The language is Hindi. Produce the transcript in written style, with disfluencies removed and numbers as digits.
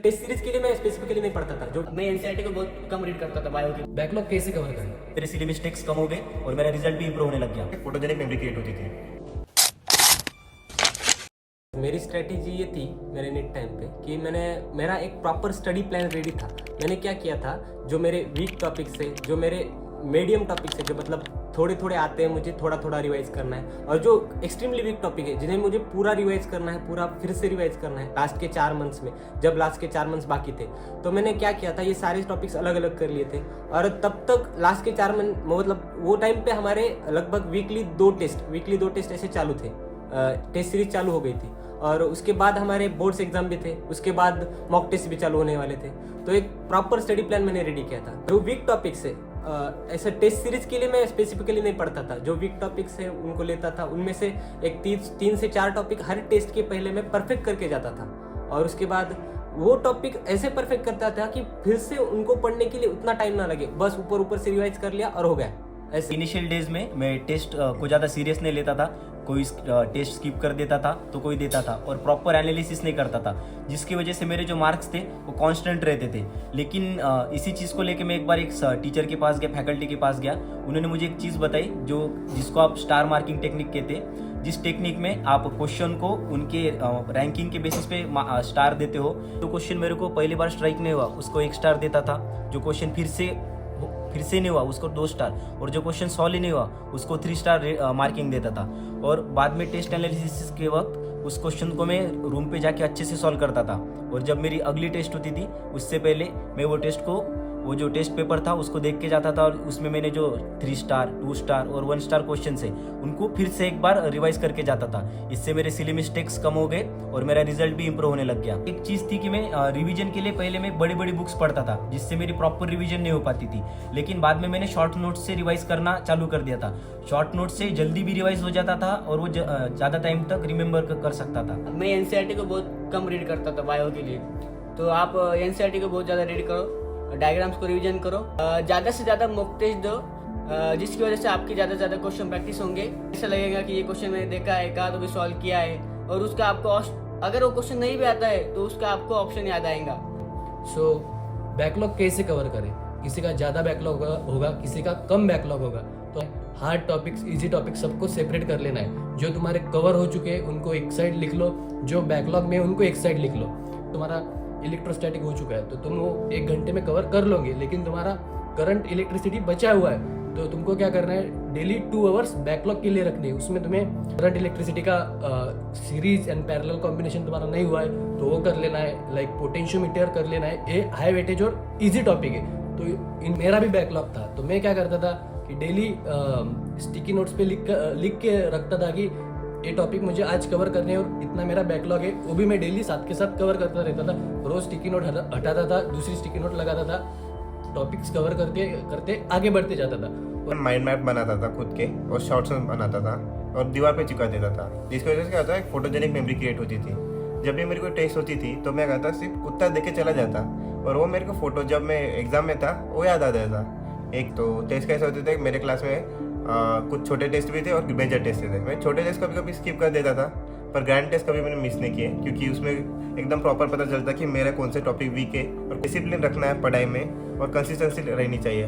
टेस्ट सीरीज के लिए मैं स्पेसिफिकली नहीं पढ़ता था। जो मैं एनसीईआरटी को बहुत कम रीड करता था बायो की। बैकलॉग कैसे कवर करें? मेरे सिली मिस्टेक्स कम हो गए और मेरा रिजल्ट भी इंप्रूव होने लग गया। फोटोजेनिक मेमोरी क्रिएट होती थी। मेरी स्ट्रेटेजी ये थी मेरे नीट टाइम पे कि मेरा एक प्रॉपर स्टडी प्लान रेडी था। मैंने क्या किया था, जो मेरे वीक टॉपिक से, जो मेरे मीडियम टॉपिक से, जो मतलब थोड़े थोड़े आते हैं, मुझे थोड़ा थोड़ा रिवाइज करना है, और जो एक्सट्रीमली वीक टॉपिक है जिन्हें मुझे पूरा रिवाइज करना है, पूरा फिर से रिवाइज करना है लास्ट के 4 मंथ्स में, जब लास्ट के 4 मंथ्स बाकी थे। तो मैंने क्या किया था, ये सारे टॉपिक्स अलग अलग कर लिए थे, और तब तक लास्ट के 4 मंथ मतलब वो टाइम पे हमारे लगभग वीकली 2 टेस्ट ऐसे चालू थे। टेस्ट सीरीज चालू हो गई थी, और उसके बाद हमारे बोर्ड्स एग्जाम भी थे, उसके बाद मॉक टेस्ट भी चालू होने वाले थे। तो एक प्रॉपर स्टडी प्लान मैंने रेडी किया था। जो वीक टॉपिक्स है, ऐसा टेस्ट सीरीज के लिए मैं स्पेसिफिकली नहीं पढ़ता था। जो वीक टॉपिक्स है उनको लेता था, उनमें से एक 3 से 4 टॉपिक हर टेस्ट के पहले मैं परफेक्ट करके जाता था, और उसके बाद वो टॉपिक ऐसे परफेक्ट करता था कि फिर से उनको पढ़ने के लिए उतना टाइम ना लगे, बस ऊपर से रिवाइज कर लिया और हो गया। इनिशियल डेज में मैं टेस्ट को ज़्यादा सीरियस नहीं लेता था। कोई टेस्ट स्किप कर देता था तो कोई देता था, और प्रॉपर एनालिसिस नहीं करता था, जिसकी वजह से मेरे जो मार्क्स थे वो कांस्टेंट रहते थे। लेकिन इसी चीज़ को लेके मैं एक बार एक टीचर के पास गया, फैकल्टी के पास गया। उन्होंने मुझे एक चीज़ बताई जिसको आप स्टार मार्किंग टेक्निक कहते हैं। जिस टेक्निक में आप क्वेश्चन को उनके रैंकिंग के बेसिस पे स्टार देते हो। जो क्वेश्चन मेरे को पहली बार स्ट्राइक नहीं हुआ उसको 1 स्टार देता था, जो क्वेश्चन फिर से नहीं हुआ उसको 2 स्टार, और जो क्वेश्चन सॉल्व ही नहीं हुआ उसको 3 स्टार मार्किंग देता था। और बाद में टेस्ट एनालिसिस के वक्त उस क्वेश्चन को मैं रूम पे जाके अच्छे से सॉल्व करता था, और जब मेरी अगली टेस्ट होती थी उससे पहले मैं वो जो टेस्ट पेपर था उसको देख के जाता था, और उसमें मैंने जो 3 स्टार 2 स्टार और 1 स्टार क्वेश्चन है उनको फिर से एक बार रिवाइज करके जाता था। इससे मेरे सिली मिस्टेक्स कम हो गए और मेरा रिजल्ट भी इंप्रूव होने लग गया। एक चीज़ थी कि मैं रिवीजन के लिए पहले मैं बड़ी बड़ी बुक्स पढ़ता था, जिससे मेरी प्रॉपर रिवीजन नहीं हो पाती थी। लेकिन बाद में मैंने शॉर्ट नोट्स से रिवाइज करना चालू कर दिया था। शॉर्ट नोट्स से जल्दी भी रिवाइज हो जाता था, और वो ज़्यादा टाइम तक रिमेंबर कर सकता था। मैं एनसीईआरटी को बहुत कम रीड करता था बायो के लिए। तो आप एनसीईआरटी को बहुत ज़्यादा रीड करो, डायग्राम्स को रिवीजन करो, ज़्यादा से ज़्यादा मॉक टेस्ट दो, जिसकी वजह से आपकी ज़्यादा से ज़्यादा क्वेश्चन प्रैक्टिस होंगे। ऐसा लगेगा कि ये क्वेश्चन मैंने देखा है, कहा तो भी सॉल्व किया है, और उसका आपको अगर वो क्वेश्चन नहीं भी आता है तो उसका आपको ऑप्शन याद आएगा। सो बैकलॉग कैसे कवर करें? किसी का ज़्यादा बैकलॉग होगा, किसी का कम बैकलॉग होगा। तो हार्ड टॉपिक्स, इजी टॉपिक्स सबको सेपरेट कर लेना है। जो तुम्हारे कवर हो चुके हैं उनको एक साइड लिख लो, जो बैकलॉग में उनको एक साइड लिख लो। तुम्हारा इलेक्ट्रोस्टैटिक हो चुका है तो तुम वो 1 घंटे में कवर कर लोगे, लेकिन तुम्हारा करंट इलेक्ट्रिसिटी बचा हुआ है, तो तुमको क्या करना है, डेली 2 आवर्स बैकलॉग के लिए रखने हैं। उसमें तुम्हें करंट इलेक्ट्रिसिटी का सीरीज एंड पैरेलल कॉम्बिनेशन तुम्हारा नहीं हुआ है तो वो कर लेना है, लाइक पोटेंशियोमीटर कर लेना है। ये हाई वेटेज और इजी टॉपिक है। तो मेरा भी बैकलॉग था, तो मैं क्या करता था कि डेली स्टिकी नोट्स पे लिख के रखता था कि ये टॉपिक मुझे आज कवर करने हैं और इतना मेरा बैकलॉग है। वो भी मैं डेली साथ के साथ कवर करता रहता था। रोज स्टिकी नोट हटाता था, दूसरी स्टिकी नोट लगाता था, टॉपिक्स कवर करते करते आगे बढ़ते जाता था। माइंड मैप बनाता था खुद के, और शॉर्ट्स बनाता था और दीवार पे चिपका देता था, जिसकी वजह से क्या होता है, फोटोजेनिक मेमोरी क्रिएट होती थी। जब भी मेरे को टेस्ट होती थी तो मैं कहता सिर्फ कुत्ता देख के चला जाता, और वो मेरे को फोटो जब मैं एग्जाम में था वो याद आ जाता था। एक तो टेस्ट कैसे होते थे, मेरे क्लास में कुछ छोटे टेस्ट भी थे और मेजर टेस्ट थे। मैं छोटे टेस्ट कभी कभी स्किप कर देता था, पर ग्रैंड टेस्ट कभी मैंने मिस नहीं किए, क्योंकि उसमें एकदम प्रॉपर पता चलता कि मेरा कौन से टॉपिक वीक है, और डिसिप्लिन रखना है पढ़ाई में, और कंसिस्टेंसी रहनी चाहिए।